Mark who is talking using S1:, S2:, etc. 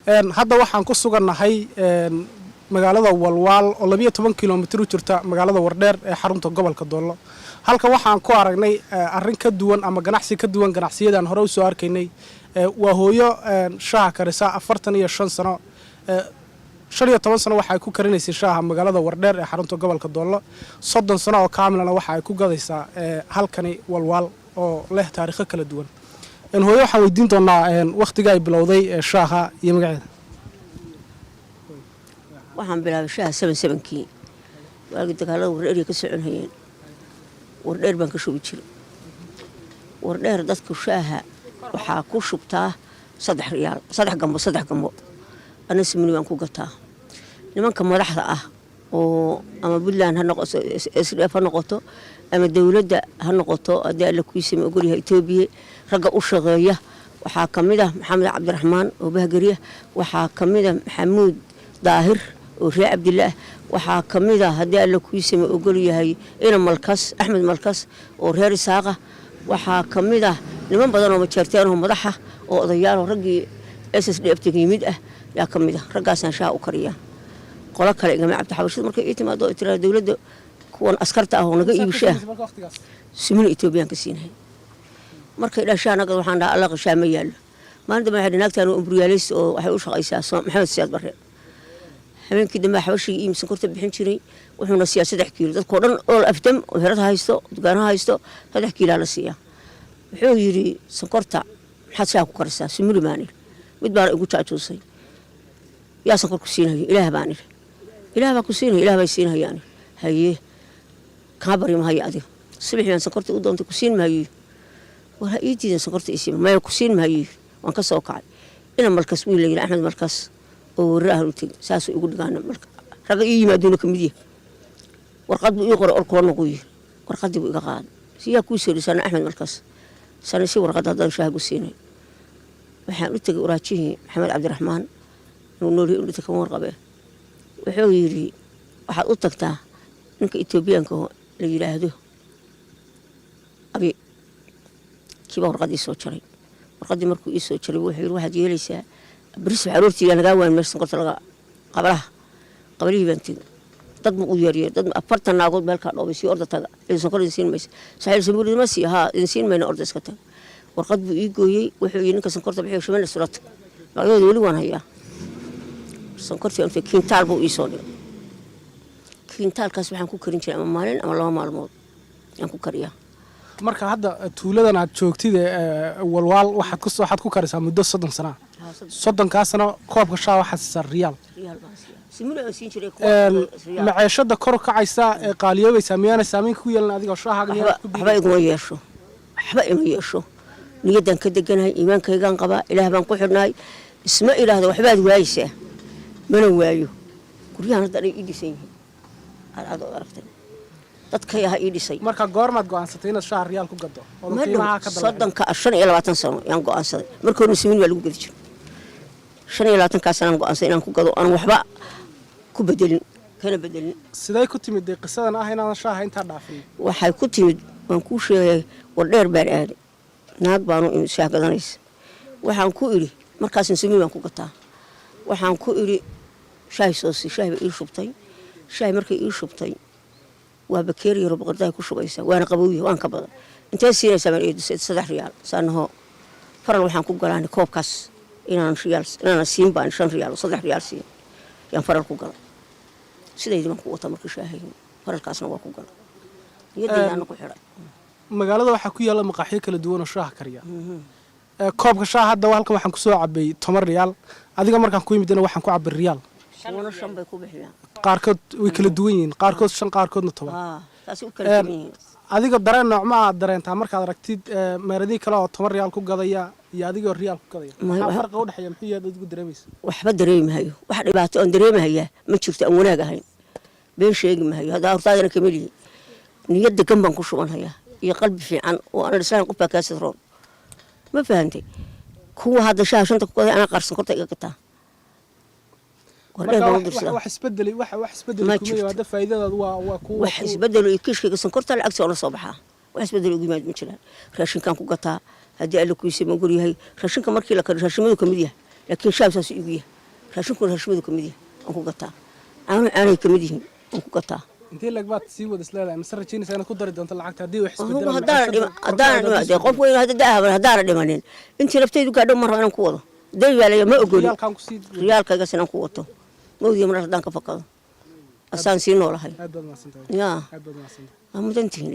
S1: hadda waxaan ku sugannahay magaalada Walwal oo 12 kiiloomitir u jirta magaalada Wardheer ee xarunta gobolka Doolo halka waxaan ku aragnay arrin ka duwan ama ganacsi ka duwan ganacsiyadan hore u soo arkaynay waa hooyo shaaha karisa 45 sano 15 sano waxa ay ku karinaysay shaaha magaalada Wardheer ee xarunta gobolka Doolo 30 sano oo kaamilana waxa ay ku gadaysaa halkani Walwal oo leh taariikh kala duwan hooyo waxaan weydiin doonaa waqtiga ay bilowday shaaha iyo magaceeda
S2: waxaan bilaabay shaaha 77kii waagi dagaalada Wardheer ka soconayeen Wardheer baan ka shubi jiray Wardheer dadku shaaha waxa ku shubtaa 3 riyaal 3 gambo ana simni waan ku gataa nimanka madaxda ah oo ama Puntland ha noqoto SDF ha noqoto ama dawladda ha noqoto hadii la ku yismi ogolyahay Itoobiya raga u shaqeeya waxa kamid ah Maxamed Cabdiraxmaan oo bahgariya waxa kamid ah Maxamuud Daahir oo Ree Cabdillaah waxa kamid ah hadii la ku yismi ogolyahay ina Malkas Axmed Malkas oo reer Isaaqa waxa kamid ah niman badan oo majarteen oo madaxa oo odayaal ragii SSDF yimid ah yaa kamid ah ragaasan shaaha u kariya qola kale igama cabdi xabashada markay ay timaado tiraada dawladda kuwan askarta ah oo naga iibshaa simin Ethiopian ka siinay markay dhashaan naga waxaan dhahaa Allah qashaa ma yaalo maanta ma xidhan naagtaan oo umbriyaalis oo waxay u shaqaysaa Maxamed Siyaad Barre habeenkii dambe xabashii iimsan korta bixin jiray wuxuuna siyaa 3 kiilo dadkoo dhan oo afdam oo herada haysto dugaanaha haysto 3 kiilo la siiyaa wuxuu yiri sonkorta maxaad shaaha ku karsaa simin maani mid baan ugu jaajoosay yaa sonkor ku siinayo ilaah baan ilaah baa ku siinayo ilaah bay siinayaan haye ka bari ma hayadi subaxii sonkorta u doonto ku siin maayo wala iidiin sonkorta isii ma ku siin maayo waan ka soo kacay ina Malkas wiil leeyahay Axmed Malkas oo raahan u tagay saas ugu dhigaan marka raga ii yimaaduna kamid yahay warqad uu qoro orkoon noqoy warqad uu iga qaad siya ku soo Axmed Malkas sana si warqad hadan shaagu siinay waxaan u tagay uraajihi Maxamed Cabdiraxmaan nooli u tagay warqabe wuxuu yiri waxaad u tagtaa ninka Itoobiyaanka la yiraahdo abi kiba warqadii soo jaray warqadii markuu ii soo jaray wuxuu yiri waxaad yeelaysaa bris xaroortiga naga waan meeshan qorta laga qabalihii baan tagay dad mu u yeeriyay dad 40 naagood meel ka dhoobay si orda taga ee sonkor siin maysa saxiil sabuuri ma si ha siin mayna orda iska tag warqad buu ii gooyay wuxuu yiri ninka sonkorta bixiyo shumana surat magaalada wali waan hayaa sonkorta inta kintaal buu ii soo dhigay kintaalkaas waxaan ku karin jiray ama maalin ama 2 maalmood aan ku kariyaa
S1: marka hadda tuuladan aad joogtid Walwal waxaad ku karisaa muddo 30 sano 30 sano koobka shaaha waxa sar riyaal maciishada kor u kacaysa ee qaaliyobaysa miyana saameyn ku yeelan adiga shaaha
S2: waxba iguma yeesho niyadan ka deganahay iimaankaygan qaba ilaah baan ku xidhnay isma ilaahdo waxbaad waayaysaa mana waayo guryahan hadda ay idisay aad aragtay dadka yaa ii dhisay
S1: marka goormaad go'aansatay inaad shaaha riyaal ku gado oo qiimaha ka dalbay
S2: 25 sano yaan go'aansaday markii simin waa lagu gadi jiray 25 sano go'aansaday inaan ku gado aan waxba ku bedelin kana bedelin
S1: siday ku timid qisadan ah inaan shaaha inta dhaafin
S2: waxay ku timid waan ku sheegay Wardheer baan aaday naag baan u shaaha gadanaysa waxaan ku iri markaas simin waan ku gataa waxaan ku iri shaahi soosi shaahi ii shubtay shaahi markay ii shubtay waa bakeeriyo roobqarday ku shubaysa waana qabowyo waan ka badan intee siinaysa ma eedo 3 riyaal saanaho faral waxaan ku galaanay koobkaas inaan siin baan 5 riyaal 3 riyaal siin yaan faral ku galay sideedii ku wata markii shaahiin faralkaasna waa ku galay iyadana ku xiray
S1: magaalada waxa ku yaala maqaaxiyo kala duwan oo shaaha kariya koobka shaaha hadda halkan waxaan ku soo cabay 10 riyaal adiga markaan ku yimidna waxaan ku cabay riyaal
S2: wana shan bay ku bixiyaan
S1: qaarkood way kala duwan yihiin qaarkood 5 qaarkoodna 10
S2: taasi u kala duwan yihiin
S1: adiga dareen nooc ma aad dareentaa markaad aragtid meeradii kale oo 10 riyaal ku gadaya iyo adigoo riyaal ku gadaya farqi u dhaxeeya muxuu yahay dadku dareemaysa
S2: waxba dareemayo wax dhibaato aan dareemayaa ma jirto aan wanaag ahayn been sheegi maayo hada hortaadana kamili niyad degan baan ku shubanayaa iyo qalbi fiican oo aan dhisaan qof ka sidroon ma fahantay kuwa hada shaaha shanta ku gaday ana qarsan korta iga gataa
S1: wax isbedeli kuma wada faa'iidada waa ku
S2: wax isbedelo kiishkiga sonkorta lacag soo soo baxaa wax isbedelo ugu yimaad ma jiraan raashinkan ku gataa hadii alla ku isma guriyahay raashinka markii la kariyo raashimadu kamid yahay laakiin shaabsaas igu yahay raashinkuna raashimadu ka mid yahay aan ku gataa aanay ka mid yihiin aan ku gataa
S1: intee lag baad sii wada isleedahay mise rajaynaysaa inaad ku dari doonto lacagta haddii wax
S2: haddaan qof weyn haddaana dhimanin intii naftaydu gaadho mar inaan ku wado daybaalaya ma ogoli riyaalkaygas inaan ku wato mawdiya mar haddaan ka fakado asaan sii noolahay yaa mudantihiin